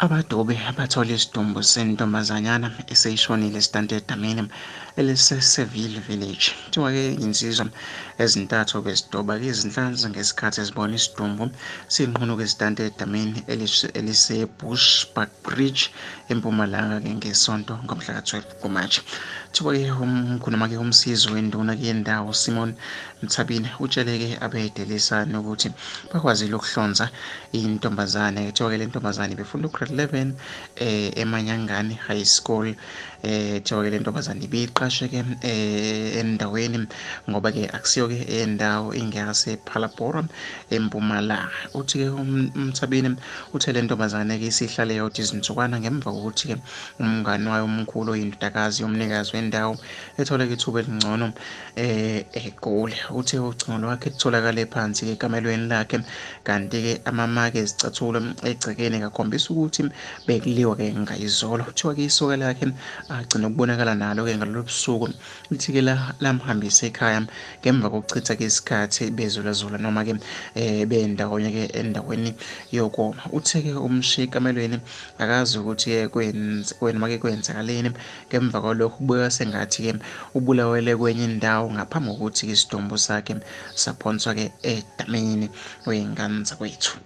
Abadobi abathola isidumbu sentombazanyana eseyishonile Sintanta edamini eliseSeville village. Kuthiwa-ke izinsizwa ezintathu bezidoba-ke izinhlanzi ngesikhathi zibona isidumbu siyinqunu-ke Sintanta edamini eliseBushbuckbridge empumalanga-ke ngesonto ngomhla ka-12 kuMashi. Kuthiwa-ke khuluma-ke umsizi wenduna-ke yendawo Simon Mthabile utshele-ke abedelisani ukuthi bakwazile ukuhlonza intombazane. Kuthiwa-ke le ntombazane befunda grade 11 eManyangani High School. Kuthiwa-ke le ntombazane ibiqashwe-ke endaweni ngoba-ke akusiyo-ke endawo ingasePhalaborwa empumalanga. Uthi-ke uMthabile uthe le ntombazane-ke isihlale yodwa izinsukwana ngemva kokuthi-ke umngani wayo omkhulu oyindodakazi yomnikazi wendawo ethola-ke ithuba elingcono egoli. Uthe ucingo lwakhe lutholakale phansi-ke ekamelweni lakhe, kanti-ke amamaki ezicathulo egcekeni kakhombisa ukuthi bekuliwa-ke ngayizolo. Kuthiwa-ke isoka lakhe agcina ukubonakala nalo-ke ngalolu busuku lithi-ke lamhambisa ekhaya ngemva kokuchitha-ke isikhathi bezulazula noma-ke bendawonye-ke endaweni yokoma. Uthe-ke umshiya ekamelweni akazi ukuthi-ke noma-ke kwenzakaleni. Ngemva kwalokho kubukeka sengathi-ke ubulawele kwenye indawo ngaphambi kokuthi-ke isidumbu sakhe saphonswa-ke edamini wey'ngane zakwethu.